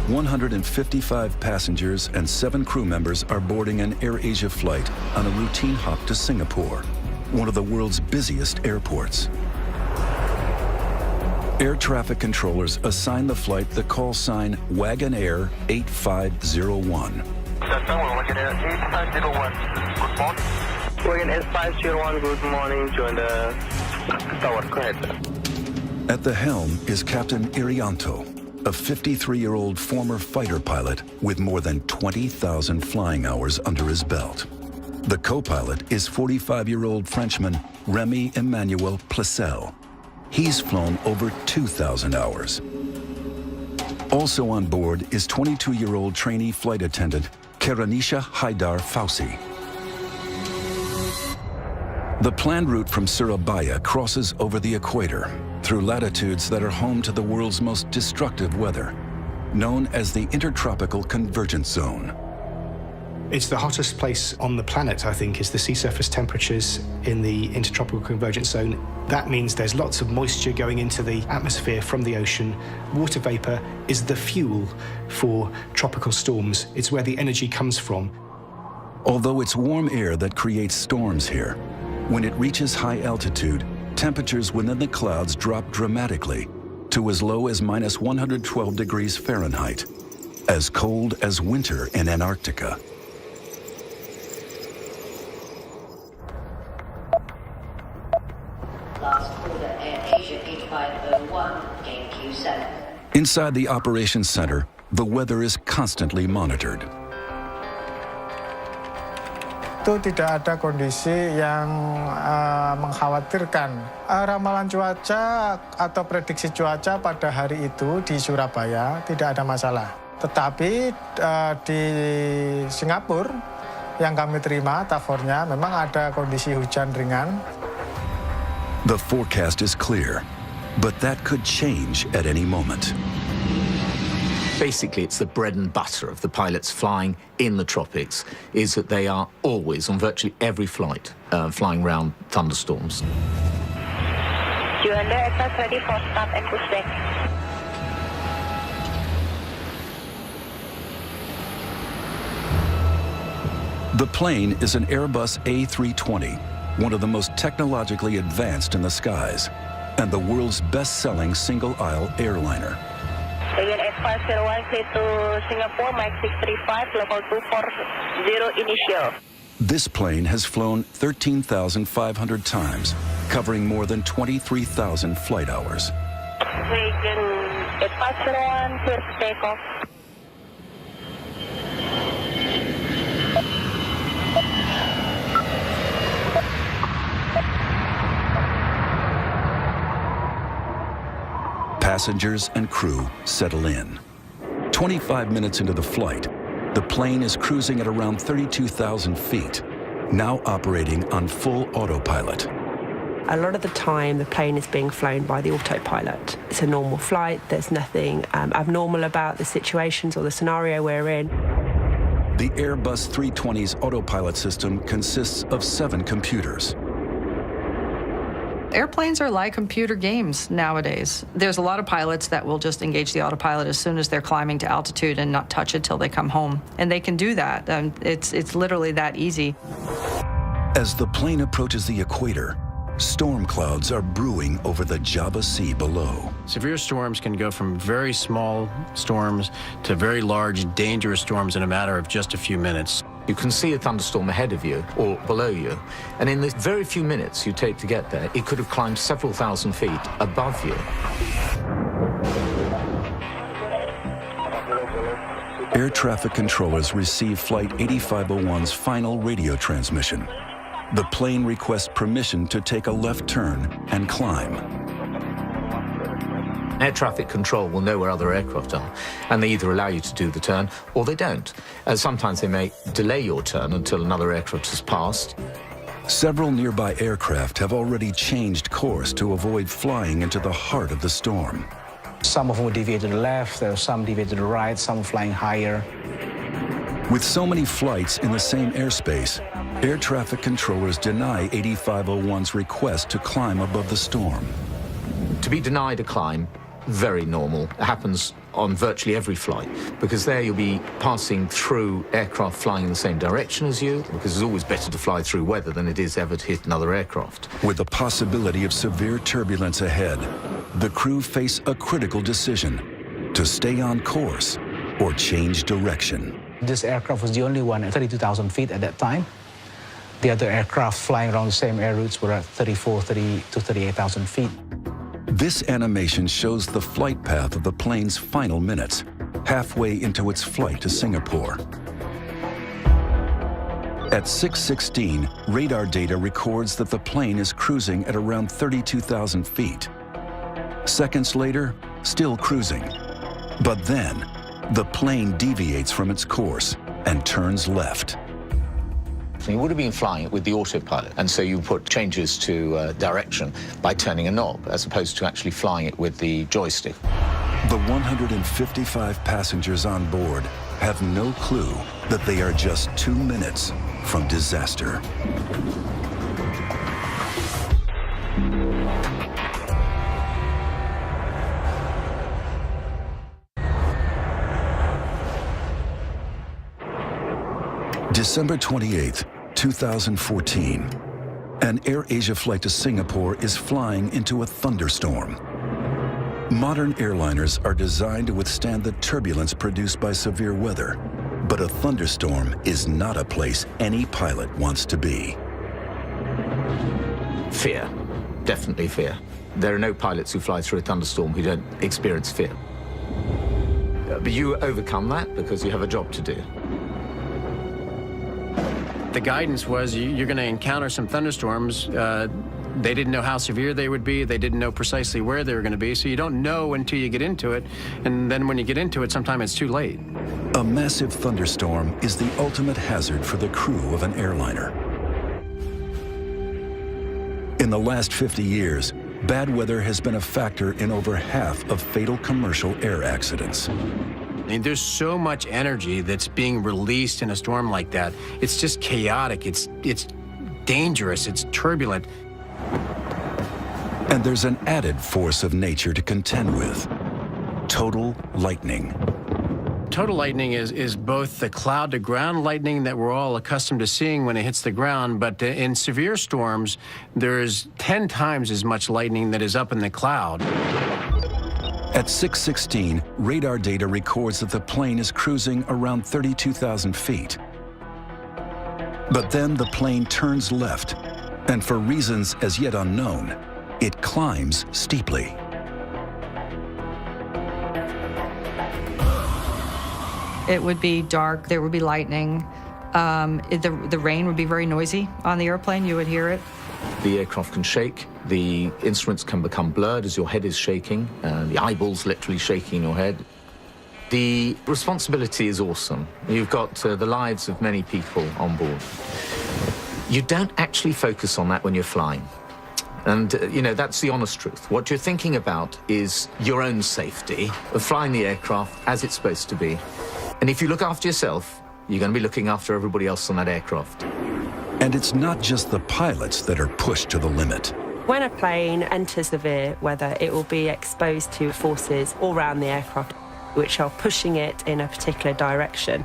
155 passengers and 7 crew members are boarding an AirAsia flight on a routine hop to Singapore, one of the world's busiest airports. Air traffic controllers assign the flight the call sign Wagonair 8501. Wagonair 8501, good morning. Wagonair 8501, good morning, join the tower, go ahead. At the helm is Captain Irianto, a 53-year-old former fighter pilot with more than 20,000 flying hours under his belt. The co-pilot is 45-year-old Frenchman Remy Emmanuel Placel. He's flown over 2,000 hours. Also on board is 22-year-old trainee flight attendant Karanisha Haidar Fauci. The planned route from Surabaya crosses over the equator through latitudes that are home to the world's most destructive weather, known as the Intertropical Convergence Zone. It's the hottest place on the planet, I think, is the sea surface temperatures in the Intertropical Convergence Zone. That means there's lots of moisture going into the atmosphere from the ocean. Water vapor is the fuel for tropical storms. It's where the energy comes from. Although it's warm air that creates storms here, when it reaches high altitude, temperatures within the clouds drop dramatically to as low as minus 112 degrees Fahrenheit, as cold as winter in Antarctica. Last order, AirAsia 8501, gain Q7. Inside the operations center, the weather is constantly monitored. Itu tidak ada kondisi yang mengkhawatirkan. Ramalan cuaca atau prediksi cuaca pada hari itu di Surabaya tidak ada masalah. Tetapi di Singapura yang kami terima tafornya memang ada kondisi hujan ringan. The forecast is clear, but that could change at any moment. Basically, it's the bread and butter of the pilots flying in the tropics, is that they are always, on virtually every flight, flying around thunderstorms. Juanda aircraft ready for start and push back. The plane is an Airbus A320, one of the most technologically advanced in the skies, and the world's best-selling single-aisle airliner. Again, 8501, clear to Singapore, Mike 635, level 240 initial. This plane has flown 13,500 times, covering more than 23,000 flight hours. Again, 8501, clear to takeoff. Passengers and crew settle in. 25 minutes into the flight, the plane is cruising at around 32,000 feet, now operating on full autopilot. A lot of the time, the plane is being flown by the autopilot. It's a normal flight. There's nothing abnormal about the situations or the scenario we're in. The Airbus 320's autopilot system consists of 7 computers. Airplanes are like computer games nowadays. There's a lot of pilots that will just engage the autopilot as soon as they're climbing to altitude and not touch it till they come home. And they can do that. It's literally that easy. As the plane approaches the equator, storm clouds are brewing over the Java Sea below. Severe storms can go from very small storms to very large, dangerous storms in a matter of just a few minutes. You can see a thunderstorm ahead of you or below you, and in the very few minutes you take to get there, it could have climbed several thousand feet above you. Air traffic controllers receive Flight 8501's final radio transmission. The plane requests permission to take a left turn and climb. Air traffic control will know where other aircraft are, and they either allow you to do the turn or they don't. Sometimes they may delay your turn until another aircraft has passed. Several nearby aircraft have already changed course to avoid flying into the heart of the storm. Some of them will deviate to the left, there are some deviate to the right, some flying higher. With so many flights in the same airspace, air traffic controllers deny 8501's request to climb above the storm. To be denied a climb very normal. It happens on virtually every flight, because there you'll be passing through aircraft flying in the same direction as you, because it's always better to fly through weather than it is ever to hit another aircraft. With the possibility of severe turbulence ahead, the crew face a critical decision: to stay on course or change direction. This aircraft was the only one at 32,000 feet at that time. The other aircraft flying around the same air routes were at 30 to 38,000 feet. This animation shows the flight path of the plane's final minutes, halfway into its flight to Singapore. At 6:16, radar data records that the plane is cruising at around 32,000 feet. Seconds later, still cruising. But then, the plane deviates from its course and turns left. You would have been flying it with the autopilot, and so you put changes to direction by turning a knob, as opposed to actually flying it with the joystick. The 155 passengers on board have no clue that they are just 2 minutes from disaster. December 28th, 2014. An AirAsia flight to Singapore is flying into a thunderstorm. Modern airliners are designed to withstand the turbulence produced by severe weather, but a thunderstorm is not a place any pilot wants to be. Fear. Definitely fear. There are no pilots who fly through a thunderstorm who don't experience fear. But you overcome that because you have a job to do. The guidance was you're going to encounter some thunderstorms. They didn't know how severe they would be. They didn't know precisely where they were going to be. So you don't know until you get into it. And then when you get into it, sometimes it's too late. A massive thunderstorm is the ultimate hazard for the crew of an airliner. In the last 50 years, bad weather has been a factor in over half of fatal commercial air accidents. I mean, there's so much energy that's being released in a storm like that. It's just chaotic. It's dangerous. It's turbulent. And there's an added force of nature to contend with: total lightning. Total lightning is both the cloud-to-ground lightning that we're all accustomed to seeing when it hits the ground, but in severe storms, there's 10 times as much lightning that is up in the cloud. At 6:16, radar data records that the plane is cruising around 32,000 feet. But then the plane turns left, and for reasons as yet unknown, it climbs steeply. It would be dark, there would be lightning. The rain would be very noisy on the airplane, you would hear it. The aircraft can shake, the instruments can become blurred as your head is shaking, the eyeballs literally shaking your head. The responsibility is awesome. You've got the lives of many people on board. You don't actually focus on that when you're flying. And, you know, that's the honest truth. What you're thinking about is your own safety of flying the aircraft as it's supposed to be. And if you look after yourself, you're going to be looking after everybody else on that aircraft. And it's not just the pilots that are pushed to the limit. When a plane enters severe weather, it will be exposed to forces all around the aircraft, which are pushing it in a particular direction.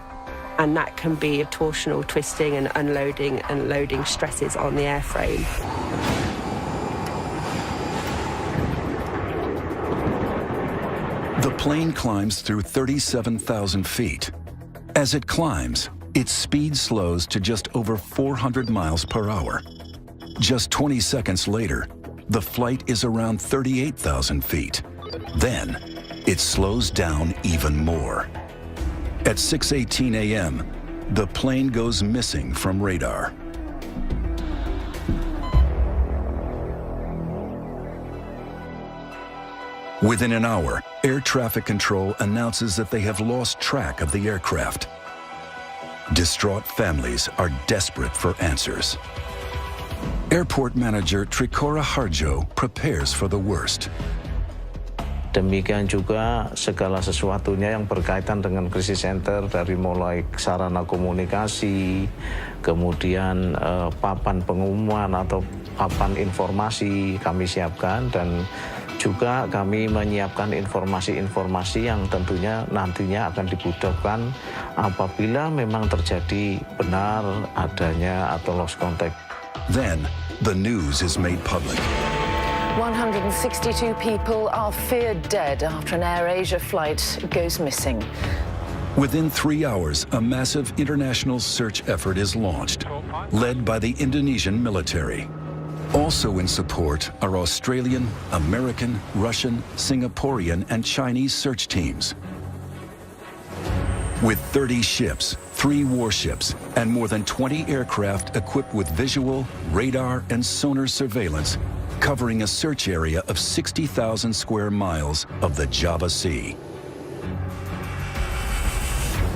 And that can be torsional twisting and unloading and loading stresses on the airframe. The plane climbs through 37,000 feet. As it climbs, its speed slows to just over 400 miles per hour. Just 20 seconds later, the flight is around 38,000 feet. Then, it slows down even more. At 6:18 a.m., the plane goes missing from radar. Within an hour, air traffic control announces that they have lost track of the aircraft. Distraught families are desperate for answers. Airport manager Trikora Harjo prepares for the worst. Demikian juga segala sesuatunya yang berkaitan dengan krisis center, dari mulai sarana komunikasi, kemudian papan pengumuman atau papan informasi kami siapkan, dan Juga kami menyiapkan informasi-informasi yang tentunya nantinya akan dibutuhkan apabila memang terjadi benar adanya atau lost contact. Then, the news is made public. 162 people are feared dead after an AirAsia flight goes missing. Within 3 hours, a massive international search effort is launched, led by the Indonesian military. Also in support are Australian, American, Russian, Singaporean, and Chinese search teams. With 30 ships, 3 warships, and more than 20 aircraft equipped with visual, radar, and sonar surveillance, covering a search area of 60,000 square miles of the Java Sea.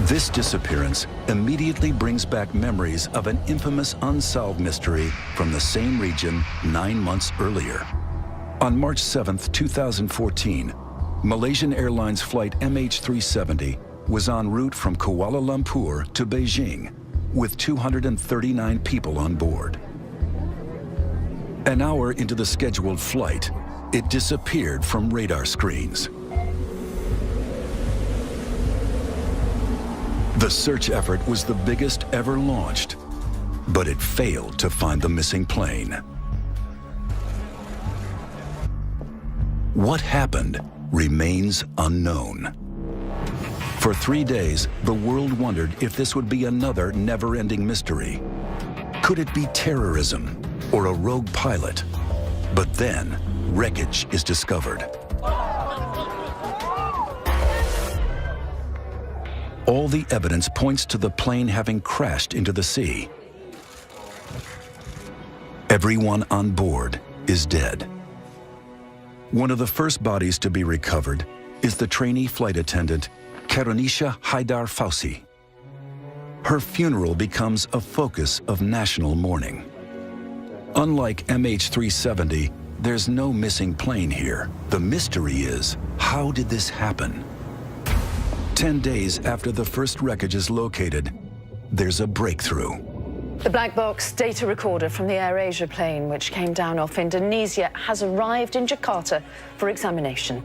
This disappearance immediately brings back memories of an infamous unsolved mystery from the same region 9 months earlier. On March 7, 2014, Malaysian Airlines flight MH370 was en route from Kuala Lumpur to Beijing with 239 people on board. An hour into the scheduled flight, it disappeared from radar screens. The search effort was the biggest ever launched, but it failed to find the missing plane. What happened remains unknown. For 3 days, the world wondered if this would be another never-ending mystery. Could it be terrorism or a rogue pilot? But then, wreckage is discovered. All the evidence points to the plane having crashed into the sea. Everyone on board is dead. One of the first bodies to be recovered is the trainee flight attendant, Karunisha Haidar Fausi. Her funeral becomes a focus of national mourning. Unlike MH370, there's no missing plane here. The mystery is, how did this happen? 10 days after the first wreckage is located, there's a breakthrough. The black box data recorder from the AirAsia plane, which came down off Indonesia, has arrived in Jakarta for examination.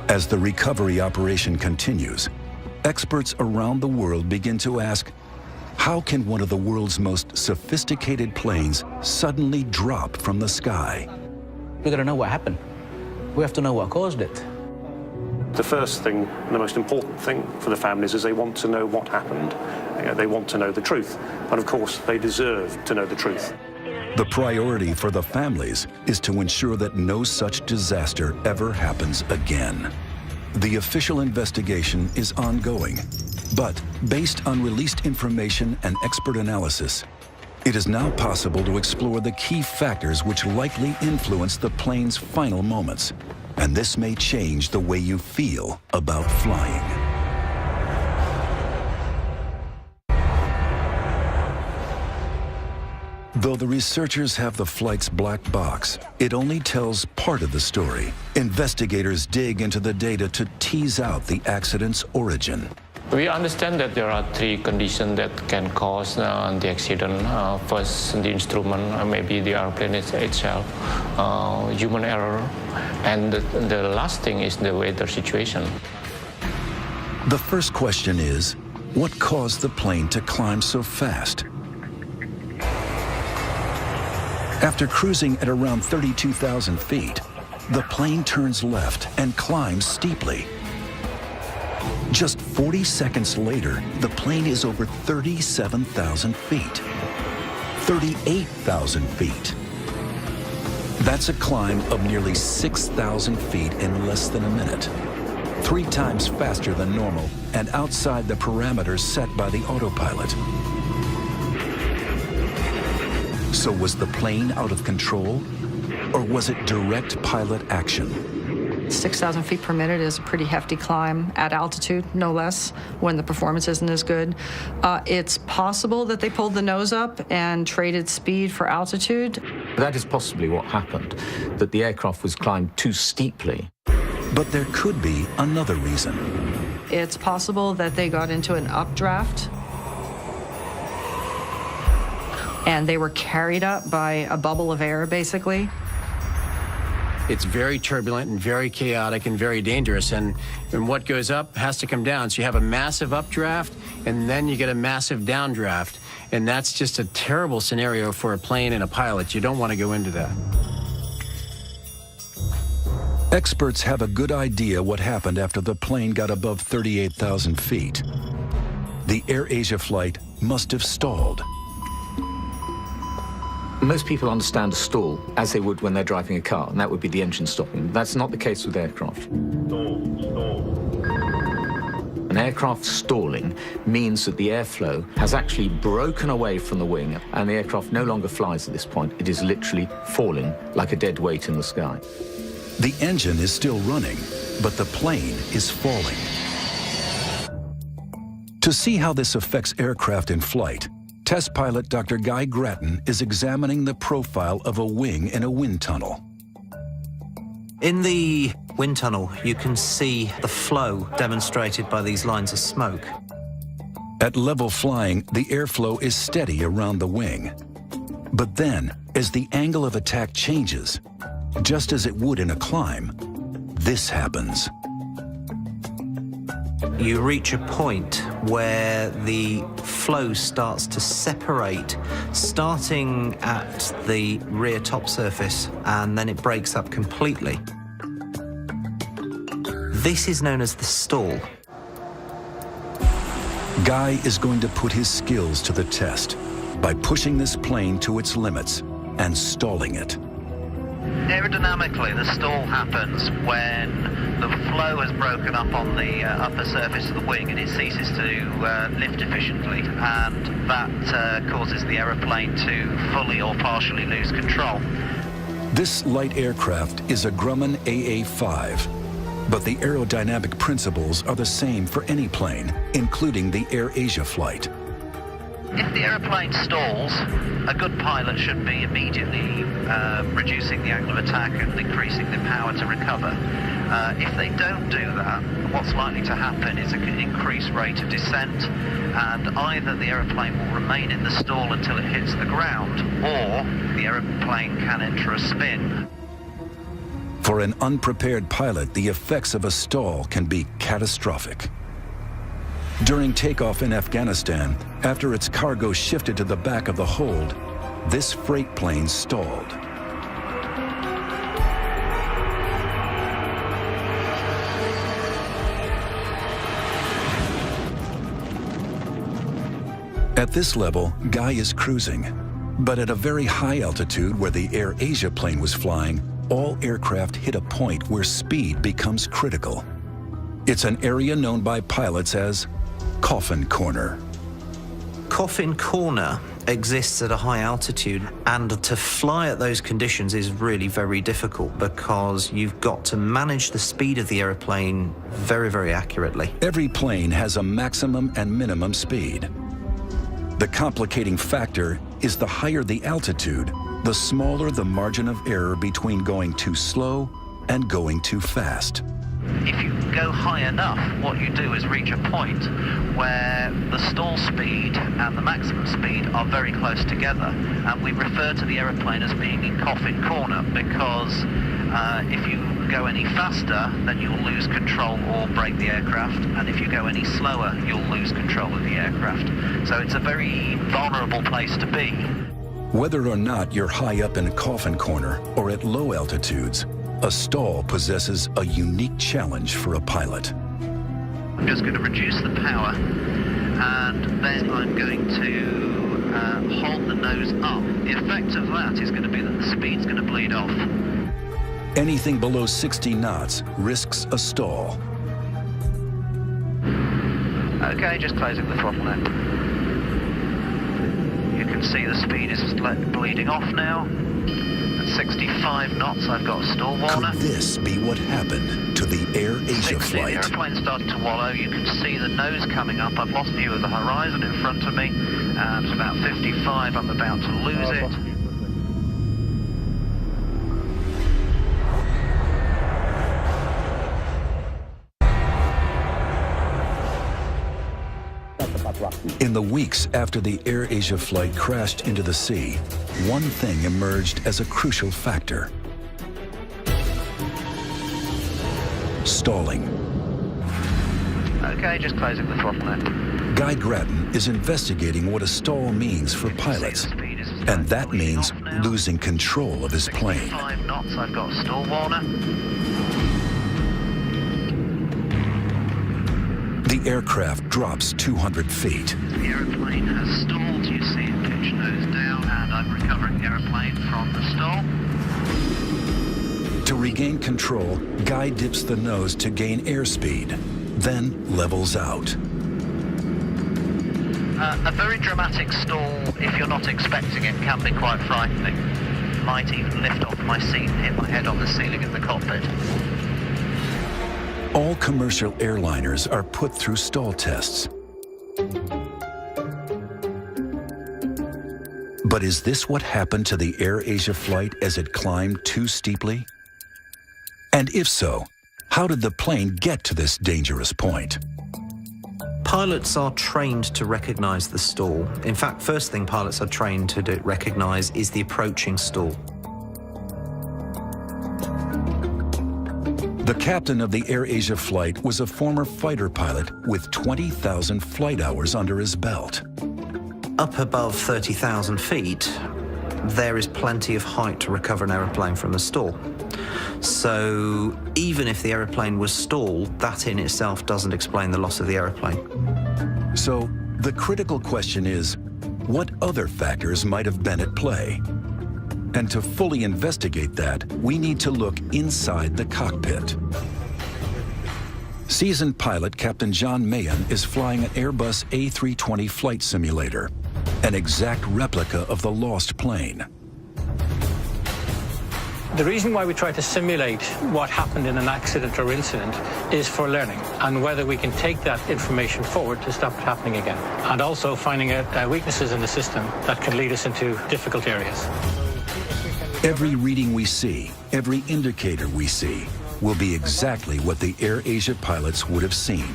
As the recovery operation continues, experts around the world begin to ask, how can one of the world's most sophisticated planes suddenly drop from the sky? We gotta know what happened. We have to know what caused it. The first thing, the most important thing for the families is they want to know what happened. They want to know the truth. And of course, they deserve to know the truth. The priority for the families is to ensure that no such disaster ever happens again. The official investigation is ongoing, but based on released information and expert analysis, it is now possible to explore the key factors which likely influence the plane's final moments. And this may change the way you feel about flying. Though the researchers have the flight's black box, it only tells part of the story. Investigators dig into the data to tease out the accident's origin. We understand that there are 3 conditions that can cause the accident. First, the instrument, maybe the airplane itself, human error, and the last thing is the weather situation. The first question is, what caused the plane to climb so fast? After cruising at around 32,000 feet, the plane turns left and climbs steeply. Just 40 seconds later, the plane is over 37,000 feet. 38,000 feet. That's a climb of nearly 6,000 feet in less than a minute. 3 times faster than normal and outside the parameters set by the autopilot. So was the plane out of control? Or was it direct pilot action? 6,000 feet per minute is a pretty hefty climb at altitude, no less, when the performance isn't as good. It's possible that they pulled the nose up and traded speed for altitude. That is possibly what happened, that the aircraft was climbed too steeply. But there could be another reason. It's possible that they got into an updraft and they were carried up by a bubble of air, basically. It's very turbulent and very chaotic and very dangerous. And what goes up has to come down. So you have a massive updraft, and then you get a massive downdraft. And that's just a terrible scenario for a plane and a pilot. You don't want to go into that. Experts have a good idea what happened after the plane got above 38,000 feet. The AirAsia flight must have stalled. Most people understand a stall as they would when they're driving a car, and that would be the engine stopping. That's not the case with aircraft. An aircraft stalling means that the airflow has actually broken away from the wing, and the aircraft no longer flies at this point. It is literally falling like a dead weight in the sky. The engine is still running, but the plane is falling. To see how this affects aircraft in flight, test pilot Dr. Guy Grattan is examining the profile of a wing in a wind tunnel. In the wind tunnel, you can see the flow demonstrated by these lines of smoke. At level flying, the airflow is steady around the wing. But then, as the angle of attack changes, just as it would in a climb, this happens. You reach a point where the flow starts to separate, starting at the rear top surface, and then it breaks up completely. This is known as the stall. Guy is going to put his skills to the test by pushing this plane to its limits and stalling it. Aerodynamically, the stall happens when the flow has broken up on the upper surface of the wing and it ceases to lift efficiently, and that causes the aeroplane to fully or partially lose control. This light aircraft is a Grumman AA-5, but the aerodynamic principles are the same for any plane, including the AirAsia flight. If the aeroplane stalls, a good pilot should be immediately reducing the angle of attack and increasing the power to recover. If they don't do that, what's likely to happen is an increased rate of descent, and either the aeroplane will remain in the stall until it hits the ground, or the aeroplane can enter a spin. For an unprepared pilot, the effects of a stall can be catastrophic. During takeoff in Afghanistan, after its cargo shifted to the back of the hold, this freight plane stalled. At this level, Guy is cruising, but at a very high altitude where the AirAsia plane was flying, all aircraft hit a point where speed becomes critical. It's an area known by pilots as Coffin Corner. Coffin Corner exists at a high altitude, and to fly at those conditions is really very difficult because you've got to manage the speed of the aeroplane very, very accurately. Every plane has a maximum and minimum speed. The complicating factor is the higher the altitude, the smaller the margin of error between going too slow and going too fast. If you go high enough, what you do is reach a point where the stall speed and the maximum speed are very close together, and we refer to the aeroplane as being in Coffin Corner because if you go any faster, then you'll lose control or break the aircraft, and if you go any slower, you'll lose control of the aircraft. So it's a very vulnerable place to be. Whether or not you're high up in Coffin Corner or at low altitudes, a stall possesses a unique challenge for a pilot. I'm just going to reduce the power, and then I'm going to hold the nose up. The effect of that is going to be that the speed's going to bleed off. Anything below 60 knots risks a stall. Okay, just closing the throttle now. You can see the speed is bleeding off now. At 65 knots, I've got a stall warner. Could this be what happened to the AirAsia flight? The airplane started to wallow. You can see the nose coming up. I've lost view of the horizon in front of me. And at about 55, I'm about to lose it. In the weeks after the AirAsia flight crashed into the sea, one thing emerged as a crucial factor. stalling. Okay, just closing the throttle now. Guy Grattan is investigating what a stall means for pilots, and that means losing control of his plane. 5 knots, I've got a stall warner. The aircraft drops 200 feet. The aeroplane has stalled, you see it pitch nose down, and I'm recovering the aeroplane from the stall. To regain control, Guy dips the nose to gain airspeed, then levels out. A very dramatic stall, if you're not expecting it, can be quite frightening. Might even lift off my seat and hit my head on the ceiling of the cockpit. All commercial airliners are put through stall tests. But is this what happened to the AirAsia flight as it climbed too steeply? And if so, how did the plane get to this dangerous point? Pilots are trained to recognize the stall. In fact, first thing pilots are trained to recognize is the approaching stall. The captain of the AirAsia flight was a former fighter pilot with 20,000 flight hours under his belt. Up above 30,000 feet, there is plenty of height to recover an aeroplane from a stall. So even if the aeroplane was stalled, that in itself doesn't explain the loss of the aeroplane. So the critical question is, what other factors might have been at play? And to fully investigate that, we need to look inside the cockpit. Seasoned pilot Captain John Mahan is flying an Airbus A320 flight simulator, an exact replica of the lost plane. The reason why we try to simulate what happened in an accident or incident is for learning and whether we can take that information forward to stop it happening again. And also finding out weaknesses in the system that can lead us into difficult areas. Every reading we see, every indicator we see, will be exactly what the AirAsia pilots would have seen.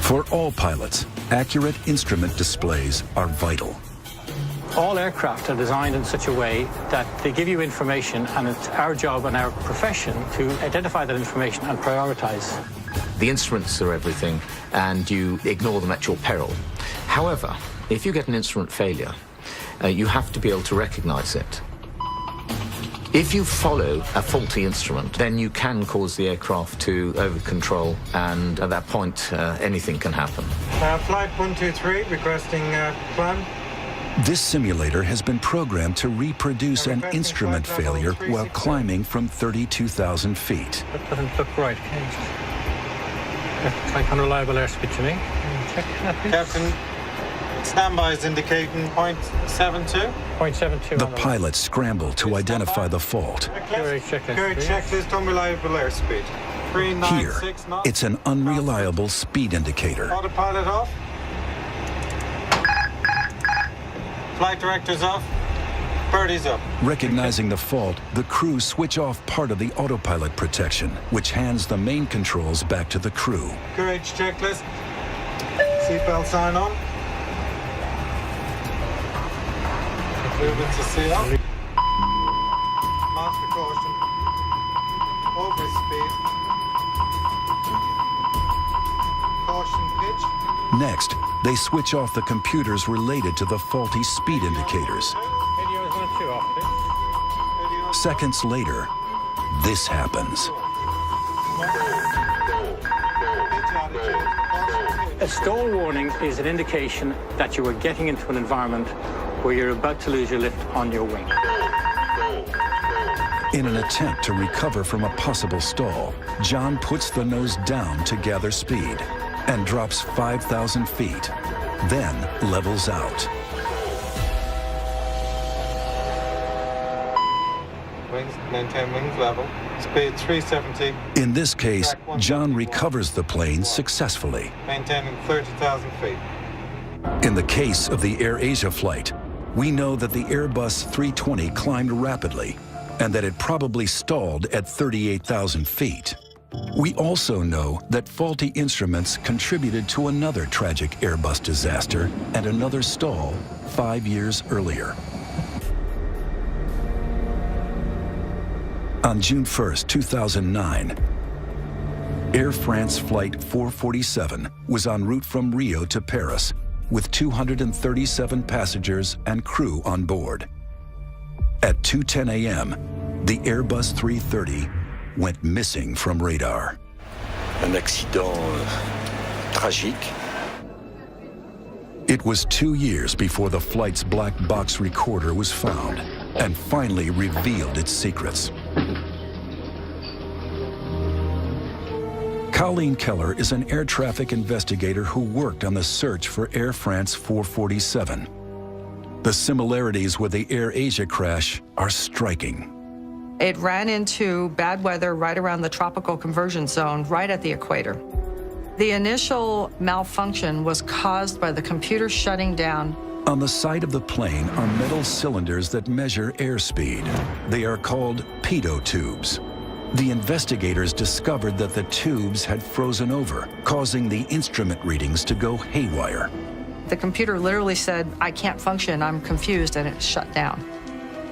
For all pilots, accurate instrument displays are vital. All aircraft are designed in such a way that they give you information, and it's our job and our profession to identify that information and prioritize. The instruments are everything, and you ignore them at your peril. However, if you get an instrument failure, you have to be able to recognize it. If you follow a faulty instrument, then you can cause the aircraft to over-control, and at that point, anything can happen. Flight 123, requesting climb. This simulator has been programmed to reproduce an instrument failure while climbing from 32,000 feet. That doesn't look right. It's like unreliable airspeed to me. Check that, please. Captain, standby is indicating 0.72. 0.72. The pilots scramble to identify the fault. Carriage checklist. Carriage checklist, unreliable airspeed. 396 Here, knots. it's an unreliable speed indicator. Autopilot off. Flight director's off. Birdie's up. Recognizing the fault, the crew switch off part of the autopilot protection, which hands the main controls back to the crew. Courage checklist. Seatbelt sign on. Movement to CO. Master caution. Overspeed. Caution pitch. Next, they switch off the computers related to the faulty speed indicators. Seconds later, this happens. A stall warning is an indication that you are getting into an environment where you're about to lose your lift on your wing. In an attempt to recover from a possible stall, John puts the nose down to gather speed and drops 5,000 feet, then levels out. Wings, maintain wings level. Speed 370. In this case, John recovers the plane successfully. Maintaining 30,000 feet. In the case of the AirAsia flight, we know that the Airbus 320 climbed rapidly and that it probably stalled at 38,000 feet. We also know that faulty instruments contributed to another tragic Airbus disaster and another stall 5 years earlier. On June 1st, 2009, Air France Flight 447 was en route from Rio to Paris with 237 passengers and crew on board. At 2:10 a.m., the Airbus 330 went missing from radar. Un accident tragique. It was 2 years before the flight's black box recorder was found and finally revealed its secrets. Colleen Keller is an air traffic investigator who worked on the search for Air France 447. The similarities with the AirAsia crash are striking. It ran into bad weather right around the tropical convergence zone, right at the equator. The initial malfunction was caused by the computer shutting down. On the side of the plane are metal cylinders that measure airspeed. They are called pitot tubes. The investigators discovered that the tubes had frozen over, causing the instrument readings to go haywire. The computer literally said, "I can't function, I'm confused," and it shut down.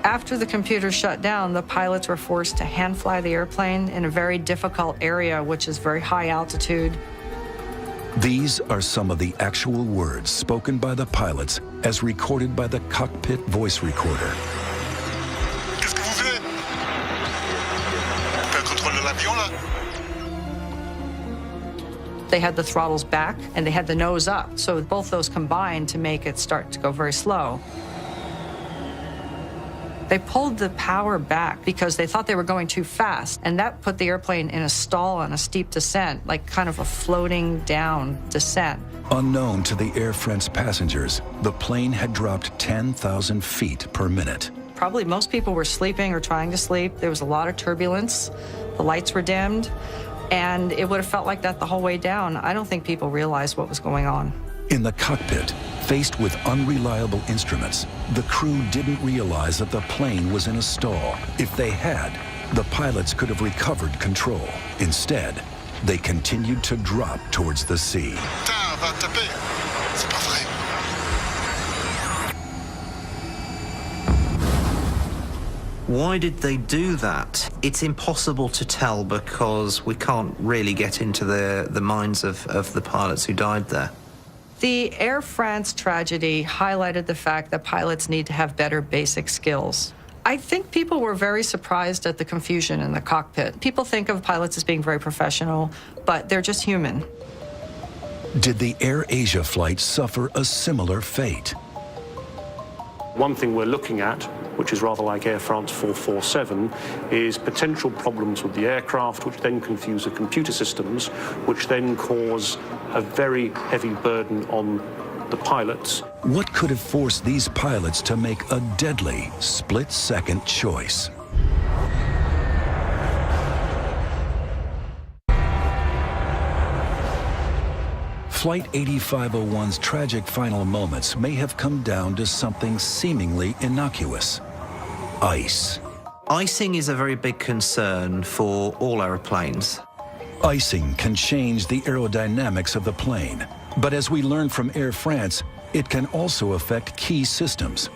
After the computer shut down, the pilots were forced to hand fly the airplane in a very difficult area, which is very high altitude. These are some of the actual words spoken by the pilots as recorded by the cockpit voice recorder. Qu'est-ce que vous voulez? T'as le contrôle de l'avion là? They had the throttles back and they had the nose up, so both those combined to make it start to go very slow. They pulled the power back because they thought they were going too fast, and that put the airplane in a stall on a steep descent, like kind of a floating down descent. Unknown to the Air France passengers, the plane had dropped 10,000 feet per minute. Probably most people were sleeping or trying to sleep. There was a lot of turbulence. The lights were dimmed, and it would have felt like that the whole way down. I don't think people realized what was going on. In the cockpit, faced with unreliable instruments, the crew didn't realize that the plane was in a stall. If they had, the pilots could have recovered control. Instead, they continued to drop towards the sea. Putain, va taper. C'est pas vrai. Why did they do that? It's impossible to tell because we can't really get into the minds of the pilots who died there. The Air France tragedy highlighted the fact that pilots need to have better basic skills. I think people were very surprised at the confusion in the cockpit. People think of pilots as being very professional, but they're just human. Did the AirAsia flight suffer a similar fate? One thing we're looking at, which is rather like Air France 447, is potential problems with the aircraft, which then confuse the computer systems, which then cause a very heavy burden on the pilots. What could have forced these pilots to make a deadly split-second choice? Flight 8501's tragic final moments may have come down to something seemingly innocuous: ice. Icing is a very big concern for all aeroplanes. Icing can change the aerodynamics of the plane, but as we learned from Air France, it can also affect key systems.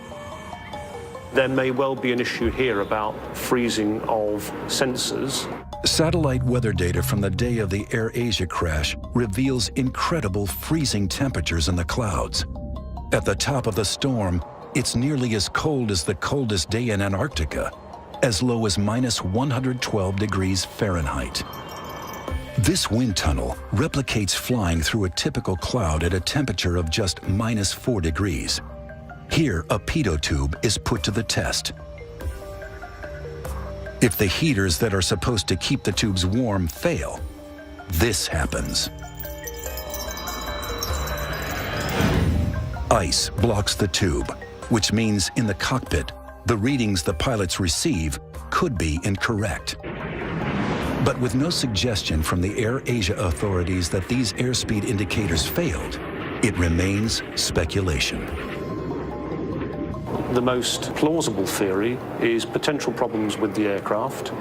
There may well be an issue here about freezing of sensors. Satellite weather data from the day of the AirAsia crash reveals incredible freezing temperatures in the clouds. At the top of the storm, it's nearly as cold as the coldest day in Antarctica, as low as -112 degrees Fahrenheit. This wind tunnel replicates flying through a typical cloud at a temperature of just -4 degrees. Here, a pitot tube is put to the test. If the heaters that are supposed to keep the tubes warm fail, this happens. Ice blocks the tube, which means in the cockpit, the readings the pilots receive could be incorrect. But with no suggestion from the AirAsia authorities that these airspeed indicators failed, it remains speculation. The most plausible theory is potential problems with the aircraft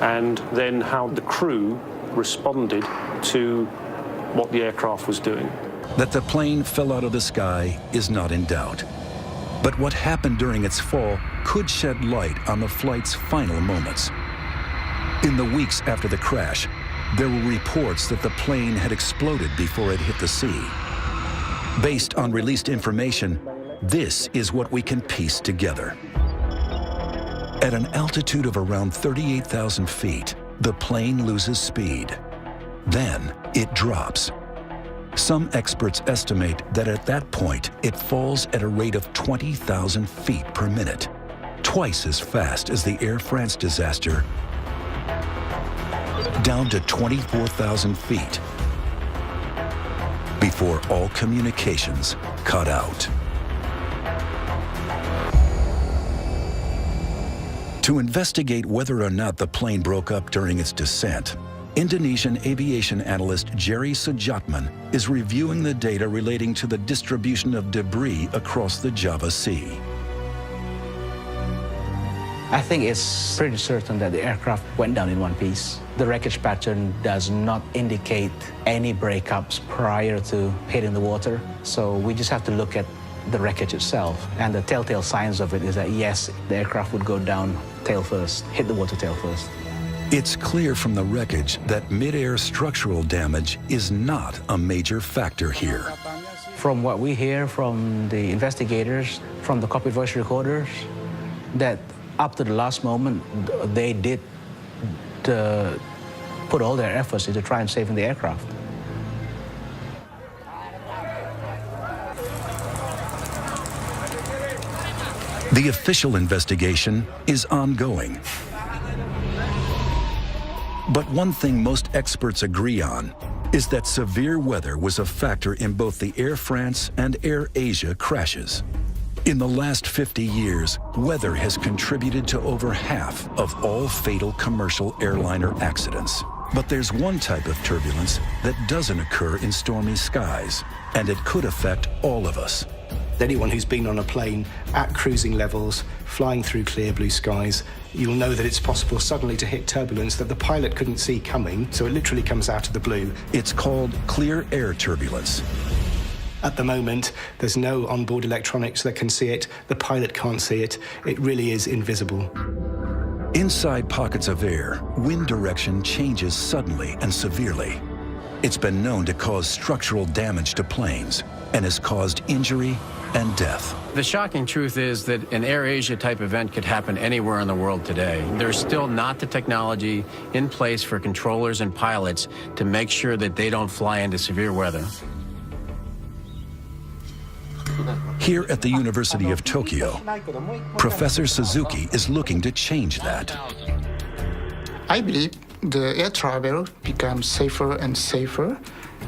and then how the crew responded to what the aircraft was doing. That the plane fell out of the sky is not in doubt. But what happened during its fall could shed light on the flight's final moments. In the weeks after the crash, there were reports that the plane had exploded before it hit the sea. Based on released information, this is what we can piece together. At an altitude of around 38,000 feet, the plane loses speed. Then it drops. Some experts estimate that at that point, it falls at a rate of 20,000 feet per minute, twice as fast as the Air France disaster, down to 24,000 feet, before all communications cut out. To investigate whether or not the plane broke up during its descent, Indonesian aviation analyst Jerry Sujatman is reviewing the data relating to the distribution of debris across the Java Sea. I think it's pretty certain that the aircraft went down in one piece. The wreckage pattern does not indicate any breakups prior to hitting the water. So we just have to look at the wreckage itself. And the telltale signs of it is that, yes, the aircraft would go down tail first, hit the water tail first. It's clear from the wreckage that mid-air structural damage is not a major factor here. From what we hear from the investigators, from the cockpit voice recorders, that up to the last moment, they did put all their efforts into trying saving the aircraft. The official investigation is ongoing. But one thing most experts agree on is that severe weather was a factor in both the Air France and Air Asia crashes. In the last 50 years, weather has contributed to over half of all fatal commercial airliner accidents. But there's one type of turbulence that doesn't occur in stormy skies, and it could affect all of us. Anyone who's been on a plane at cruising levels, flying through clear blue skies, you'll know that it's possible suddenly to hit turbulence that the pilot couldn't see coming, so it literally comes out of the blue. It's called clear air turbulence. At the moment, there's no onboard electronics that can see it. The pilot can't see it. It really is invisible. Inside pockets of air, wind direction changes suddenly and severely. It's been known to cause structural damage to planes and has caused injury and death. The shocking truth is that an Air Asia type event could happen anywhere in the world today. There's still not the technology in place for controllers and pilots to make sure that they don't fly into severe weather. Here at the University of Tokyo, Professor Suzuki is looking to change that. I believe the air travel becomes safer and safer.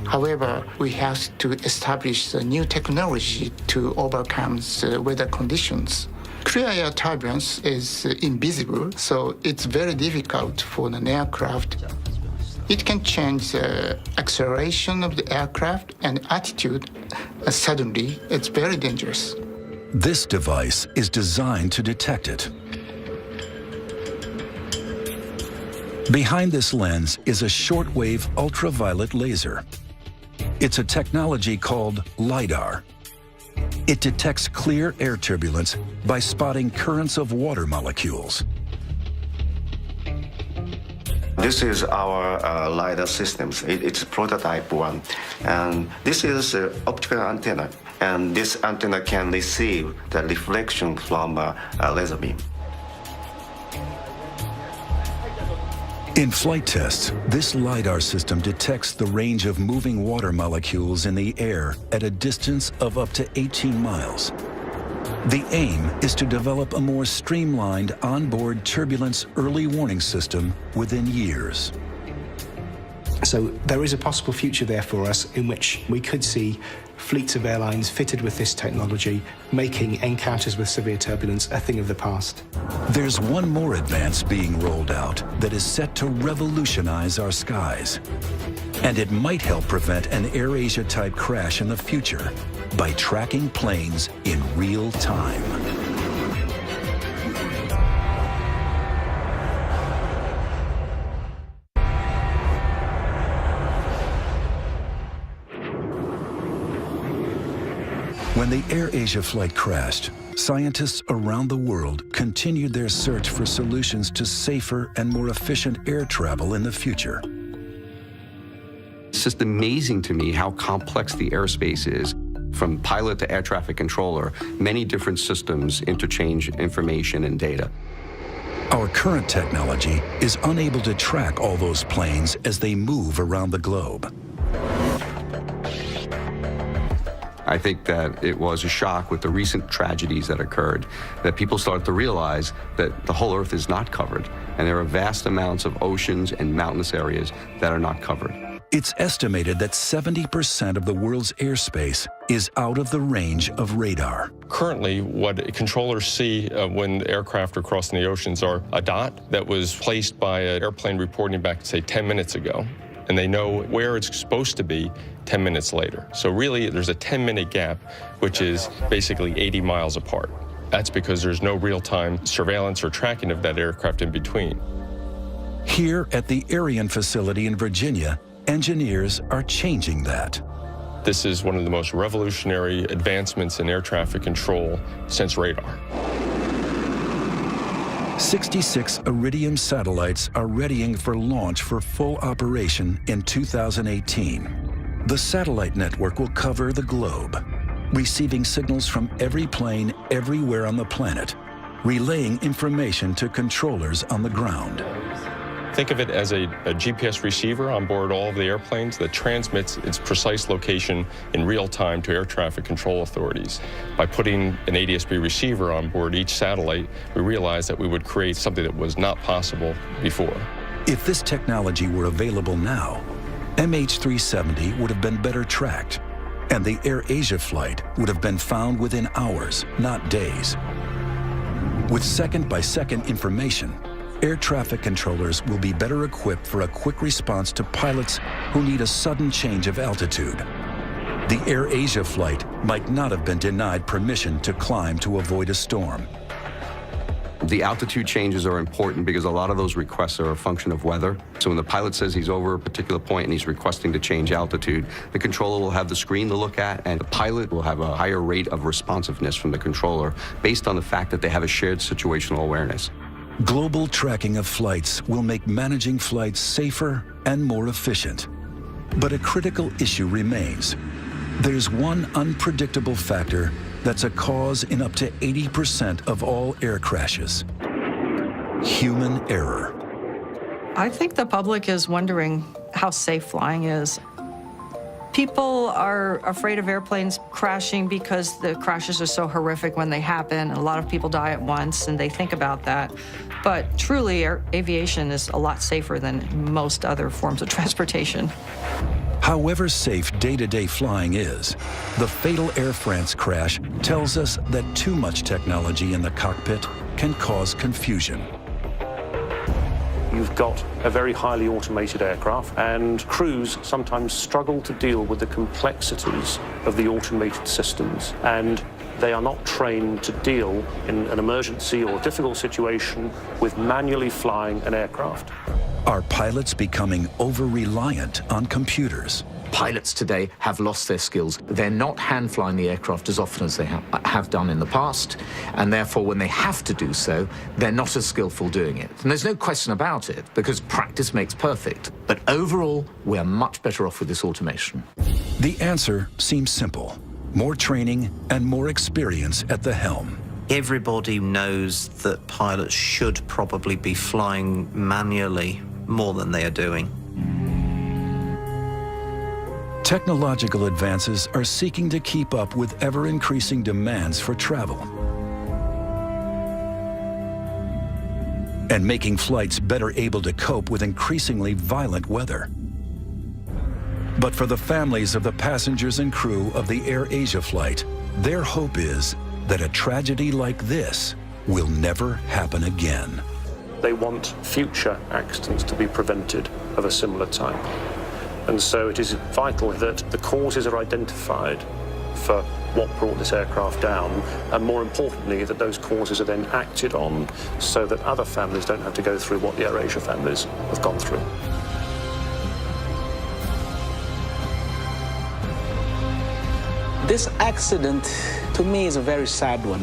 However, we have to establish a new technology to overcome the weather conditions. Clear air turbulence is invisible, so it's very difficult for an aircraft. It can change the acceleration of the aircraft and attitude suddenly. It's very dangerous. This device is designed to detect it. Behind this lens is a shortwave ultraviolet laser. It's a technology called LiDAR. It detects clear air turbulence by spotting currents of water molecules. This is our LiDAR systems. It's prototype one. And this is an optical antenna. And this antenna can receive the reflection from a laser beam. In flight tests, this LiDAR system detects the range of moving water molecules in the air at a distance of up to 18 miles. The aim is to develop a more streamlined onboard turbulence early warning system within years. So there is a possible future there for us in which we could see fleets of airlines fitted with this technology, making encounters with severe turbulence a thing of the past. There's one more advance being rolled out that is set to revolutionize our skies. And it might help prevent an Air Asia type crash in the future by tracking planes in real time. When the Air Asia flight crashed, scientists around the world continued their search for solutions to safer and more efficient air travel in the future. It's just amazing to me how complex the airspace is. From pilot to air traffic controller, many different systems interchange information and data. Our current technology is unable to track all those planes as they move around the globe. I think that it was a shock with the recent tragedies that occurred, that people started to realize that the whole Earth is not covered, and there are vast amounts of oceans and mountainous areas that are not covered. It's estimated that 70% of the world's airspace is out of the range of radar. Currently, what controllers see when aircraft are crossing the oceans are a dot that was placed by an airplane reporting back, say, 10 minutes ago, and they know where it's supposed to be 10 minutes later. So really, there's a 10-minute gap, which is basically 80 miles apart. That's because there's no real-time surveillance or tracking of that aircraft in between. Here at the Ariane facility in Virginia, engineers are changing that. This is one of the most revolutionary advancements in air traffic control since radar. 66 Iridium satellites are readying for launch for full operation in 2018. The satellite network will cover the globe, receiving signals from every plane everywhere on the planet, relaying information to controllers on the ground. Think of it as a GPS receiver on board all of the airplanes that transmits its precise location in real time to air traffic control authorities. By putting an ADS-B receiver on board each satellite, we realized that we would create something that was not possible before. If this technology were available now, MH370 would have been better tracked, and the AirAsia flight would have been found within hours, not days. With second-by-second information, air traffic controllers will be better equipped for a quick response to pilots who need a sudden change of altitude. The AirAsia flight might not have been denied permission to climb to avoid a storm. The altitude changes are important because a lot of those requests are a function of weather. So when the pilot says he's over a particular point and he's requesting to change altitude, the controller will have the screen to look at, and the pilot will have a higher rate of responsiveness from the controller based on the fact that they have a shared situational awareness. Global tracking of flights will make managing flights safer and more efficient. But a critical issue remains. There's one unpredictable factor that's a cause in up to 80% of all air crashes: human error. I think the public is wondering how safe flying is. People are afraid of airplanes crashing because the crashes are so horrific when they happen. A lot of people die at once, and they think about that. But truly, aviation is a lot safer than most other forms of transportation. However safe day-to-day flying is, the fatal Air France crash tells us that too much technology in the cockpit can cause confusion. You've got a very highly automated aircraft, and crews sometimes struggle to deal with the complexities of the automated systems, and they are not trained to deal in an emergency or difficult situation with manually flying an aircraft. Are pilots becoming over-reliant on computers? Pilots today have lost their skills. They're not hand-flying the aircraft as often as they have done in the past, and therefore when they have to do so, they're not as skillful doing it. And there's no question about it, because practice makes perfect. But overall, we're much better off with this automation. The answer seems simple: more training and more experience at the helm. Everybody knows that pilots should probably be flying manually more than they are doing. Technological advances are seeking to keep up with ever-increasing demands for travel and making flights better able to cope with increasingly violent weather. But for the families of the passengers and crew of the AirAsia flight, their hope is that a tragedy like this will never happen again. They want future accidents to be prevented of a similar type. And so it is vital that the causes are identified for what brought this aircraft down, and more importantly, that those causes are then acted on so that other families don't have to go through what the AirAsia families have gone through. This accident, to me, is a very sad one.